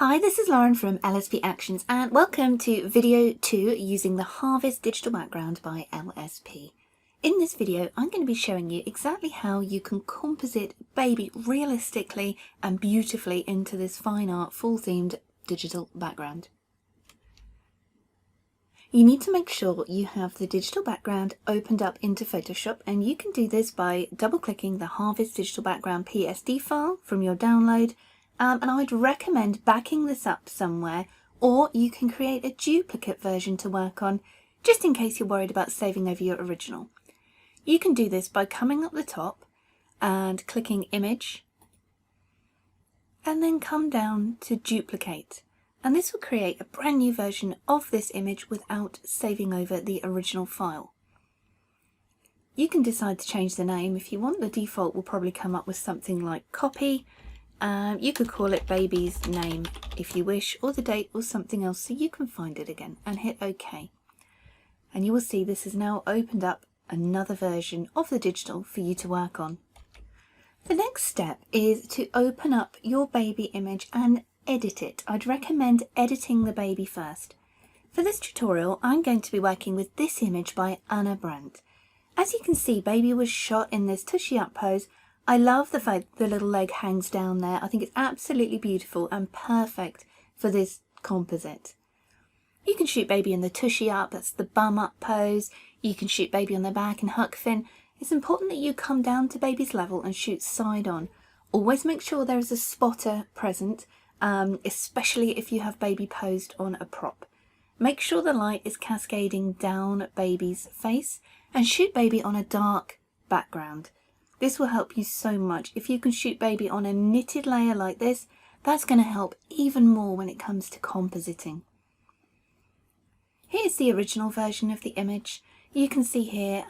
Hi, this is Lauren from LSP Actions and welcome to video 2 using the Harvest digital background by LSP. In this video I'm going to be showing you exactly how you can composite baby realistically and beautifully into this fine art full themed digital background. You need to make sure you have the digital background opened up into Photoshop, and you can do this by double clicking the Harvest digital background PSD file from your download. And I'd recommend backing this up somewhere, or you can create a duplicate version to work on, just in case you're worried about saving over your original. You can do this by coming up the top and clicking Image, and then come down to Duplicate. And this will create a brand new version of this image without saving over the original file. You can decide to change the name if you want. The default will probably come up with something like Copy. You could call it baby's name if you wish, or the date or something else so you can find it again, and hit OK. And you will see this has now opened up another version of the digital for you to work on. The next step is to open up your baby image and edit it. I'd recommend editing the baby first. For this tutorial I'm going to be working with this image by Anna Brandt. As you can see, baby was shot in this tushy up pose. I love the fact the little leg hangs down there. I think it's absolutely beautiful and perfect for this composite. You can shoot baby in the tushy up, that's the bum up pose. You can shoot baby on their back and huck fin. It's important that you come down to baby's level and shoot side on. Always make sure there is a spotter present, especially if you have baby posed on a prop. Make sure the light is cascading down baby's face, and shoot baby on a dark background. This will help you so much. If you can shoot baby on a knitted layer like this, that's going to help even more when it comes to compositing. Here's the original version of the image. You can see here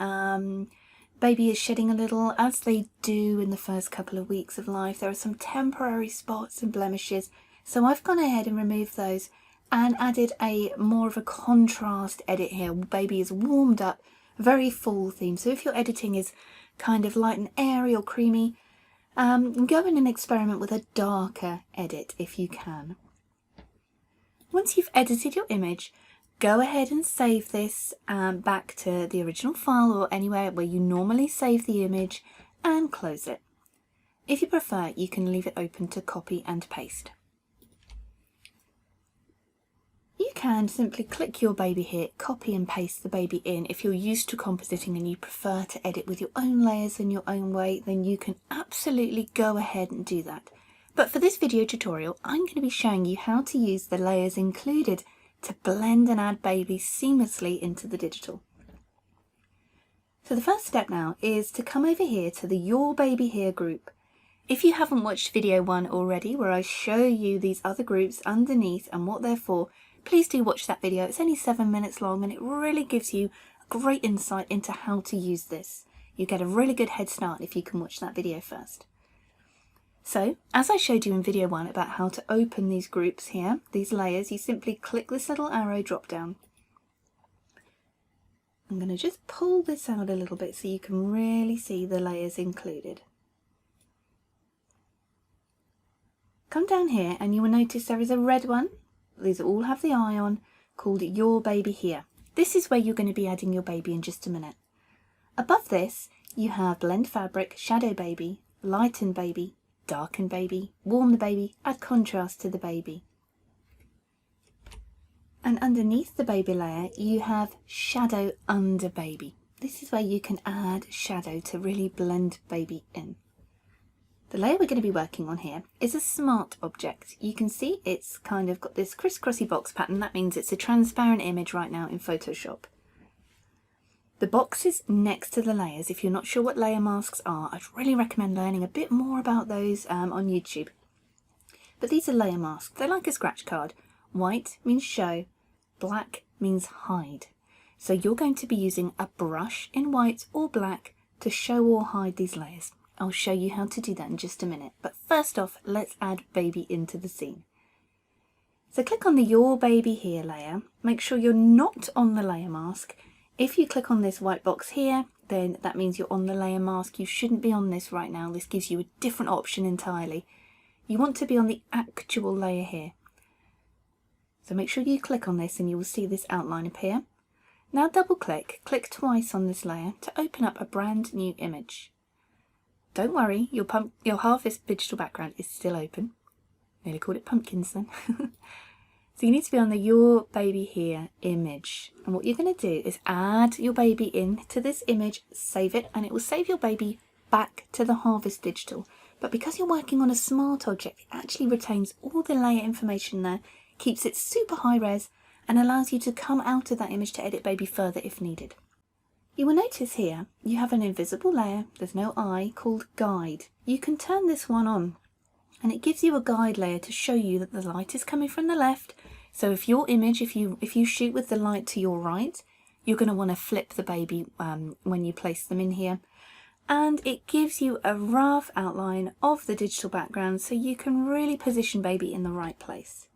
baby is shedding a little, as they do in the first couple of weeks of life. There are some temporary spots and blemishes, so I've gone ahead and removed those and added a more of a contrast edit here. Baby is warmed up, very full theme. So if your editing is kind of light and airy or creamy, go in and experiment with a darker edit if you can. Once you've edited your image, go ahead and save this back to the original file or anywhere where you normally save the image, and close it. If you prefer, you can leave it open to copy and paste. You can simply click your baby here, copy and paste the baby in. If you're used to compositing and you prefer to edit with your own layers in your own way, then you can absolutely go ahead and do that. But for this video tutorial, I'm going to be showing you how to use the layers included to blend and add baby seamlessly into the digital. So the first step now is to come over here to the Your Baby Here group. If you haven't watched video 1 already, where I show you these other groups underneath and what they're for, please do watch that video. It's only 7 minutes long and it really gives you a great insight into how to use this. You get a really good head start if you can watch that video first. So, as I showed you in video 1 about how to open these groups here, these layers, you simply click this little arrow drop down. I'm going to just pull this out a little bit so you can really see the layers included. Come down here and you will notice there is a red one. These all have the eye on, called Your Baby Here. This is where you're going to be adding your baby in just a minute. Above this, you have Blend Fabric, Shadow Baby, Lighten Baby, Darken Baby, Warm the Baby, Add Contrast to the Baby. And underneath the baby layer, you have Shadow Under Baby. This is where you can add shadow to really blend baby in. The layer we're going to be working on here is a smart object. You can see it's kind of got this crisscrossy box pattern. That means it's a transparent image right now in Photoshop. The boxes next to the layers, if you're not sure what layer masks are, I'd really recommend learning a bit more about those on YouTube. But these are layer masks. They're like a scratch card. White means show, black means hide. So you're going to be using a brush in white or black to show or hide these layers. I'll show you how to do that in just a minute, but first off, let's add baby into the scene. So click on the Your Baby Here layer. Make sure you're not on the layer mask. If you click on this white box here, then that means you're on the layer mask. You shouldn't be on this right now. This gives you a different option entirely. You want to be on the actual layer here. So make sure you click on this and you will see this outline appear. Now double click twice on this layer to open up a brand new image. Don't worry, your harvest digital background is still open. Nearly called it pumpkins then. So you need to be on the Your Baby Here image. And what you're going to do is add your baby into this image, save it, and it will save your baby back to the Harvest Digital. But because you're working on a smart object, it actually retains all the layer information there, keeps it super high res, and allows you to come out of that image to edit baby further if needed. You will notice here you have an invisible layer, there's no eye, called Guide. You can turn this one on, and it gives you a guide layer to show you that the light is coming from the left. So if your image, if you shoot with the light to your right, you're going to want to flip the baby when you place them in here. And it gives you a rough outline of the digital background so you can really position baby in the right place.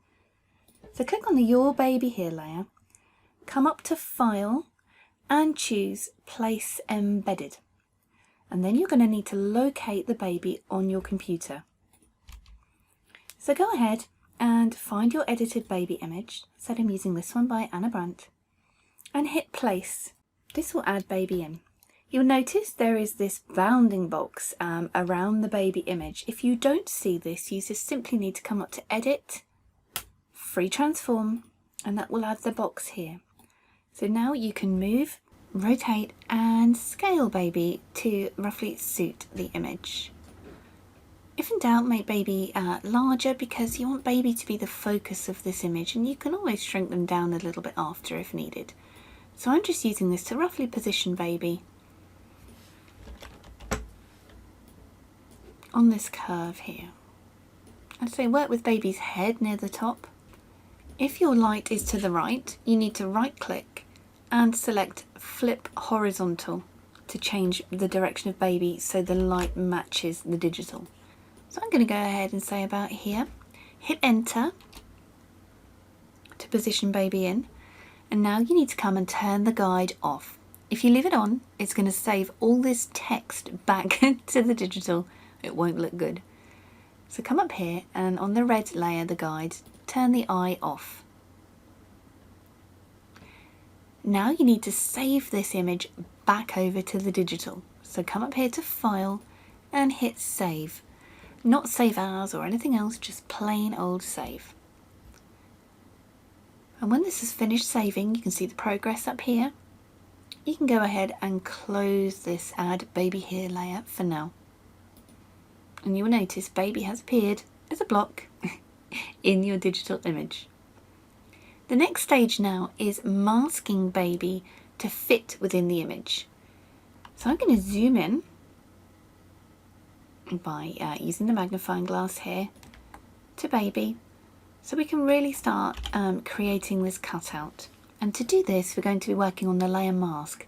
So click on the Your Baby Here layer, come up to File and choose Place Embedded. And then you're going to need to locate the baby on your computer. So go ahead and find your edited baby image. So I'm using this one by Anna Brandt, and hit Place. This will add baby in. You'll notice there is this bounding box around the baby image. If you don't see this, you just simply need to come up to Edit, Free Transform, and that will add the box here. So now you can move, rotate and scale baby to roughly suit the image. If in doubt, make baby larger because you want baby to be the focus of this image, and you can always shrink them down a little bit after if needed. So I'm just using this to roughly position baby on this curve here. I'd say work with baby's head near the top. If your light is to the right, you need to right click and select Flip Horizontal to change the direction of baby so the light matches the digital. So I'm going to go ahead and say about here, hit enter to position baby in, and now you need to come and turn the guide off. If you leave it on, it's going to save all this text back to the digital. It won't look good. So come up here and on the red layer, the guide, turn the eye off. Now you need to save this image back over to the digital. So come up here to File and hit Save. Not save as or anything else, just plain old save. And when this is finished saving, you can see the progress up here. You can go ahead and close this Add Baby Here layer for now. And you will notice baby has appeared as a block in your digital image. The next stage now is masking baby to fit within the image. So I'm going to zoom in by using the magnifying glass here to baby, so we can really start creating this cutout. And to do this, we're going to be working on the layer mask.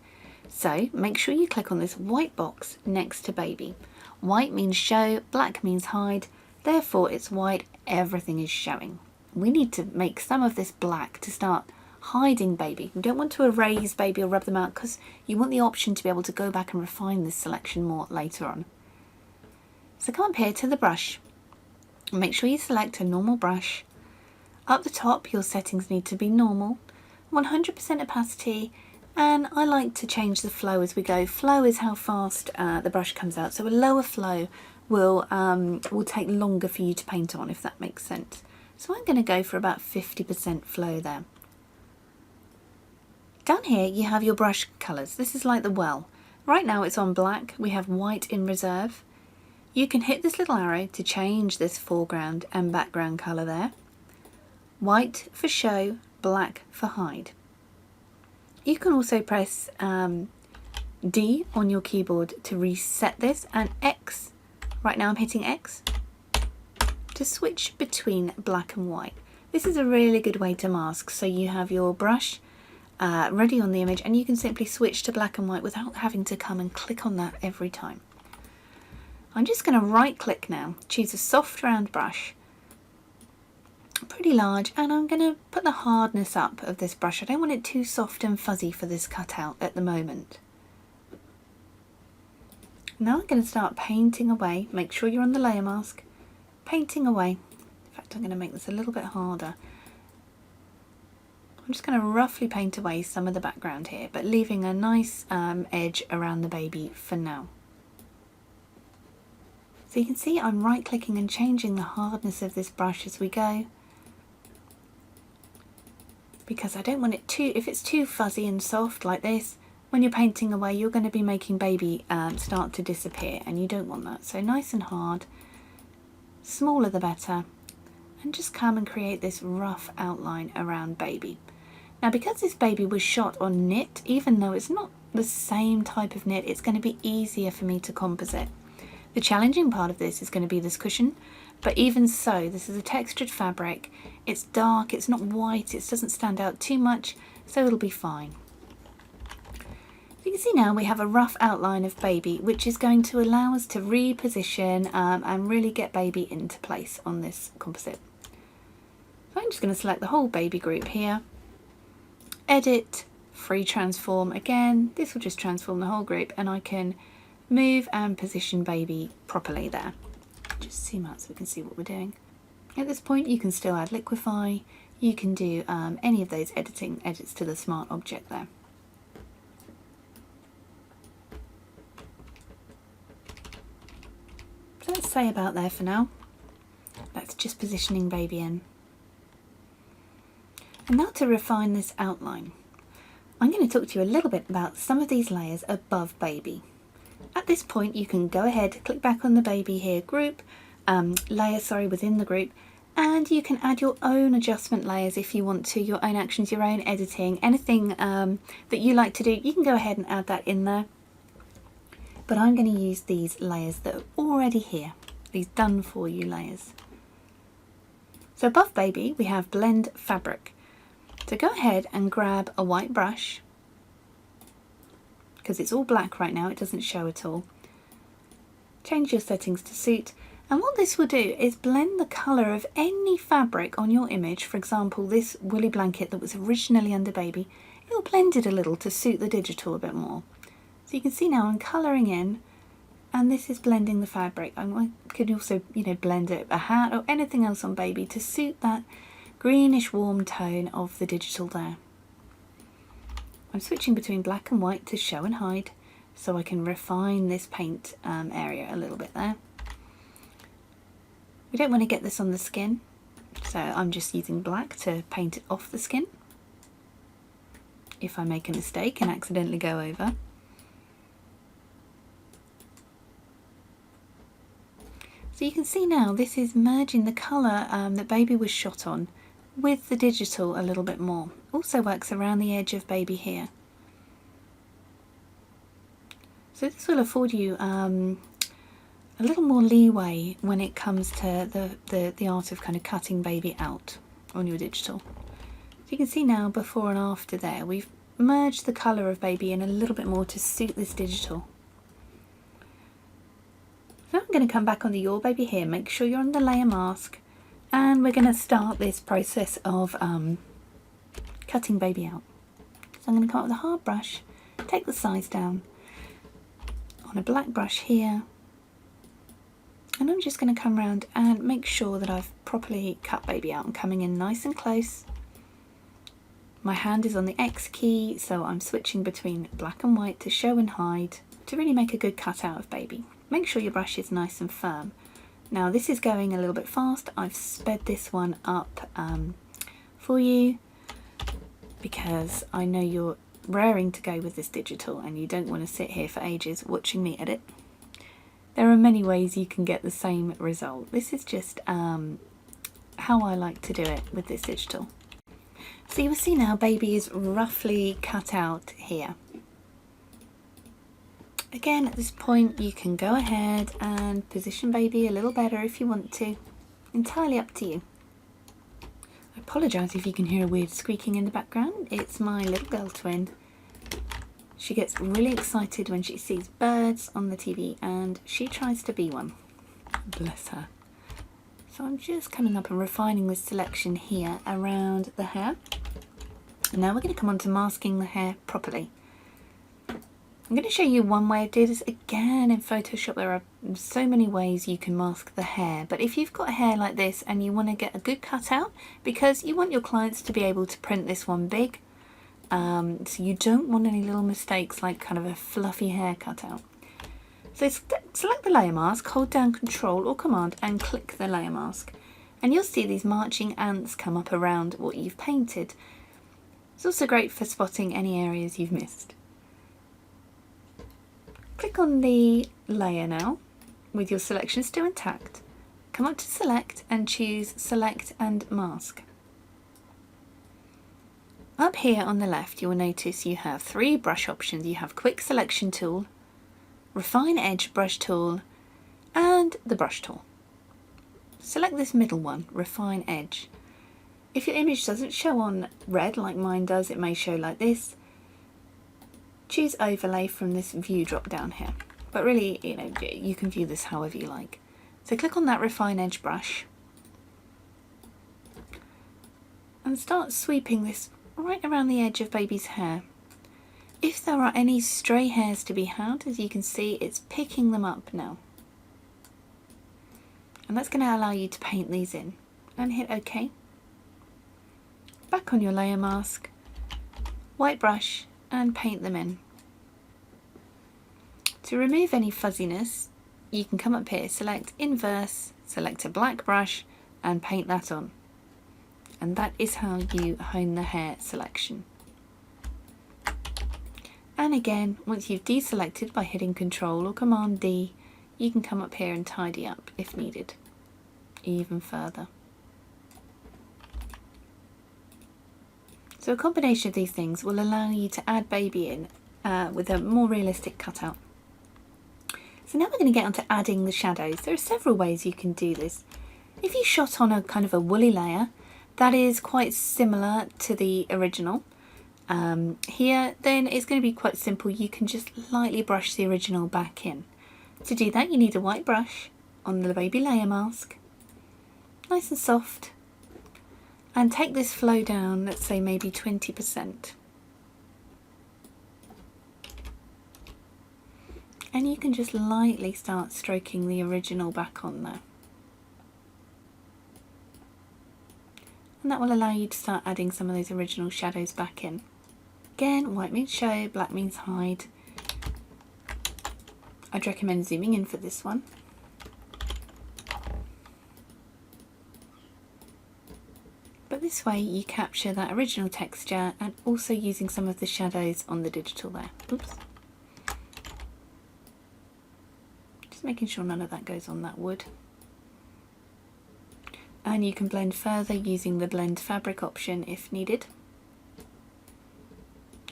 So make sure you click on this white box next to baby. White means show, black means hide, therefore it's white, everything is showing. We need to make some of this black to start hiding baby. We don't want to erase baby or rub them out because you want the option to be able to go back and refine this selection more later on. So come up here to the brush, make sure you select a normal brush. Up the top your settings need to be normal, 100% opacity, and I like to change the flow as we go. Flow is how fast the brush comes out, so a lower flow will take longer for you to paint on, if that makes sense. So I'm going to go for about 50% flow there. Down here you have your brush colours. This is like the well. Right now it's on black, we have white in reserve. You can hit this little arrow to change this foreground and background colour there. White for show, black for hide. You can also press D on your keyboard to reset this, and X, right now I'm hitting X, to switch between black and white. This is a really good way to mask, so you have your brush ready on the image and you can simply switch to black and white without having to come and click on that every time. I'm just going to right click now, choose a soft round brush, pretty large, and I'm going to put the hardness up of this brush. I don't want it too soft and fuzzy for this cutout at the moment. Now I'm going to start painting away. Make sure you're on the layer mask, painting away. In fact, I'm going to make this a little bit harder. I'm just going to roughly paint away some of the background here, but leaving a nice edge around the baby for now. So you can see I'm right clicking and changing the hardness of this brush as we go, because I don't want it too, if it's too fuzzy and soft like this, when you're painting away you're going to be making baby start to disappear, and you don't want that. So nice and hard, smaller the better, and just come and create this rough outline around baby. Now because this baby was shot on knit, even though it's not the same type of knit, it's going to be easier for me to composite. The challenging part of this is going to be this cushion, but even so, this is a textured fabric, it's dark, it's not white, it doesn't stand out too much, so it'll be fine. You can see now we have a rough outline of baby, which is going to allow us to reposition and really get baby into place on this composite. So I'm just going to select the whole baby group here, edit, free transform again, this will just transform the whole group, and I can move and position baby properly there. Just zoom out so we can see what we're doing. At this point you can still add liquify, you can do any of those edits to the smart object there. So let's say about there for now. That's just positioning baby in. And now to refine this outline, I'm going to talk to you a little bit about some of these layers above baby. At this point you can go ahead, click back on the baby here group, layer within the group, and you can add your own adjustment layers if you want to, your own actions, your own editing, anything that you like to do, you can go ahead and add that in there. But I'm going to use these layers that are already here, these done for you layers. So above baby we have blend fabric. So go ahead and grab a white brush, because it's all black right now, it doesn't show at all. Change your settings to suit, and what this will do is blend the colour of any fabric on your image. For example, this woolly blanket that was originally under baby, it'll blend it a little to suit the digital a bit more. So you can see now I'm colouring in, and this is blending the fabric. I could also, blend a hat or anything else on baby to suit that greenish warm tone of the digital there. I'm switching between black and white to show and hide, so I can refine this paint area a little bit there. We don't want to get this on the skin, so I'm just using black to paint it off the skin if I make a mistake and accidentally go over. So you can see now this is merging the colour that baby was shot on with the digital a little bit more. Also works around the edge of baby here. So this will afford you a little more leeway when it comes to the art of kind of cutting baby out on your digital. So you can see now before and after there, we've merged the colour of baby in a little bit more to suit this digital. So I'm going to come back on the Your Baby here, make sure you're on the layer mask, and we're going to start this process of cutting baby out. So I'm going to come up with a hard brush, take the size down on a black brush here, and I'm just going to come around and make sure that I've properly cut baby out. I'm coming in nice and close. My hand is on the X key, so I'm switching between black and white to show and hide to really make a good cut out of baby. Make sure your brush is nice and firm. Now this is going a little bit fast. I've sped this one up for you because I know you're raring to go with this digital and you don't want to sit here for ages watching me edit. There are many ways you can get the same result. This is just how I like to do it with this digital. So you will see now baby is roughly cut out here. Again, at this point you can go ahead and position baby a little better if you want to. Entirely up to you. I apologise if you can hear a weird squeaking in the background. It's my little girl twin. She gets really excited when she sees birds on the TV and she tries to be one. Bless her. So I'm just coming up and refining this selection here around the hair. And now we're going to come on to masking the hair properly. I'm going to show you one way of doing this. Again, in Photoshop there are so many ways you can mask the hair, but if you've got hair like this and you want to get a good cutout, because you want your clients to be able to print this one big, so you don't want any little mistakes like kind of a fluffy hair cutout. So select the layer mask, hold down Control or Command and click the layer mask, and you'll see these marching ants come up around what you've painted. It's also great for spotting any areas you've missed. Click on the layer now with your selection still intact. Come up to Select and choose Select and Mask. Up here on the left you will notice you have 3 brush options. You have Quick Selection Tool, Refine Edge Brush Tool and the Brush Tool. Select this middle one, Refine Edge. If your image doesn't show on red like mine does, it may show like this. Choose Overlay from this View drop down here, but really, you can view this however you like. So click on that Refine Edge brush and start sweeping this right around the edge of baby's hair. If there are any stray hairs to be had, as you can see, it's picking them up now. And that's going to allow you to paint these in. And hit OK. Back on your layer mask, white brush, and paint them in. To remove any fuzziness, you can come up here, select Inverse, select a black brush and paint that on. And that is how you hone the hair selection. And again, once you've deselected by hitting Control or Command D, you can come up here and tidy up if needed, even further. So a combination of these things will allow you to add baby in with a more realistic cutout. So now we're going to get on to adding the shadows. There are several ways you can do this. If you shot on a kind of a woolly layer, that is quite similar to the original. Here then it's going to be quite simple. You can just lightly brush the original back in. To do that you need a white brush on the baby layer mask, nice and soft, and take this flow down, let's say maybe 20%. And you can just lightly start stroking the original back on there. And that will allow you to start adding some of those original shadows back in. Again, white means show, black means hide. I'd recommend zooming in for this one. But this way you capture that original texture and also using some of the shadows on the digital there. Oops. Just making sure none of that goes on that wood. And you can blend further using the blend fabric option if needed.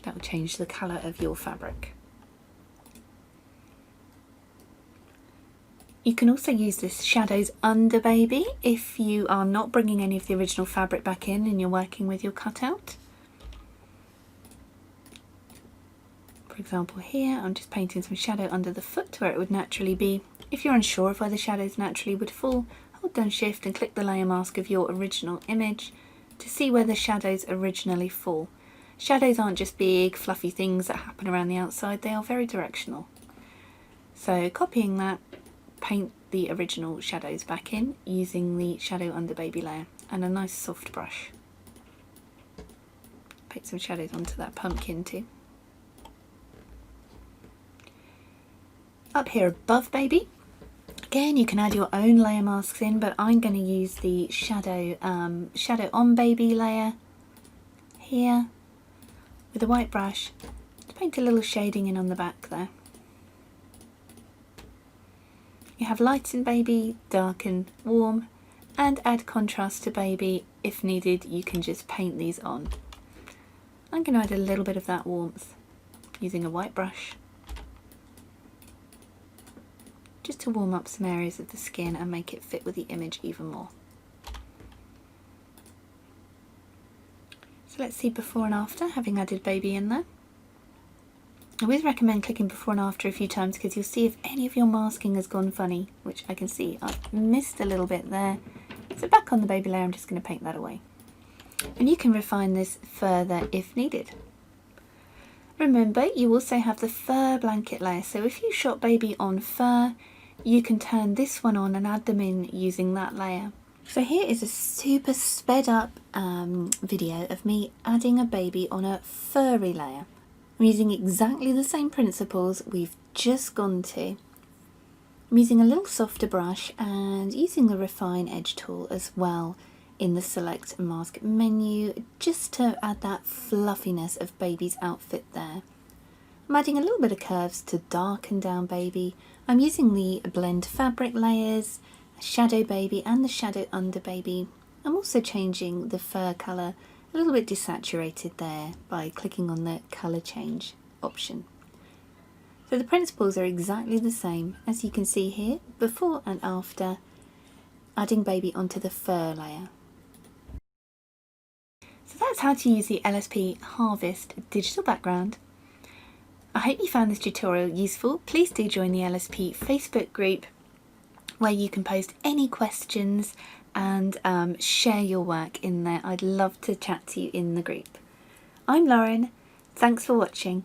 That will change the colour of your fabric. You can also use this shadows under baby if you are not bringing any of the original fabric back in and you're working with your cutout. For example here, I'm just painting some shadow under the foot where it would naturally be. If you're unsure of where the shadows naturally would fall, hold down Shift and click the layer mask of your original image to see where the shadows originally fall. Shadows aren't just big fluffy things that happen around the outside, they are very directional. So copying that, paint the original shadows back in using the shadow under baby layer and a nice soft brush. Paint some shadows onto that pumpkin too. Up here above baby, again you can add your own layer masks in, but I'm going to use the shadow on baby layer here with a white brush to paint a little shading in on the back there. You have lighten baby, darken, warm, and add contrast to baby. If needed, you can just paint these on. I'm going to add a little bit of that warmth using a white brush, just to warm up some areas of the skin and make it fit with the image even more. So let's see before and after, having added baby in there. I always recommend clicking before and after a few times because you'll see if any of your masking has gone funny, which I can see I've missed a little bit there. So back on the baby layer, I'm just going to paint that away. And you can refine this further if needed. Remember, you also have the fur blanket layer, so if you shot baby on fur, you can turn this one on and add them in using that layer. So here is a super sped up video of me adding a baby on a furry layer. I'm using exactly the same principles we've just gone to. I'm using a little softer brush and using the refine edge tool as well in the select and mask menu, just to add that fluffiness of baby's outfit there. I'm adding a little bit of curves to darken down baby. I'm using the blend fabric layers, shadow baby and the shadow under baby. I'm also changing the fur colour, a little bit desaturated there by clicking on the colour change option. So the principles are exactly the same as you can see here, before and after adding baby onto the fur layer. So that's how to use the LSP Harvest digital background. I hope you found this tutorial useful. Please do join the LSP Facebook group where you can post any questions and share your work in there. I'd love to chat to you in the group. I'm Lauren. Thanks for watching.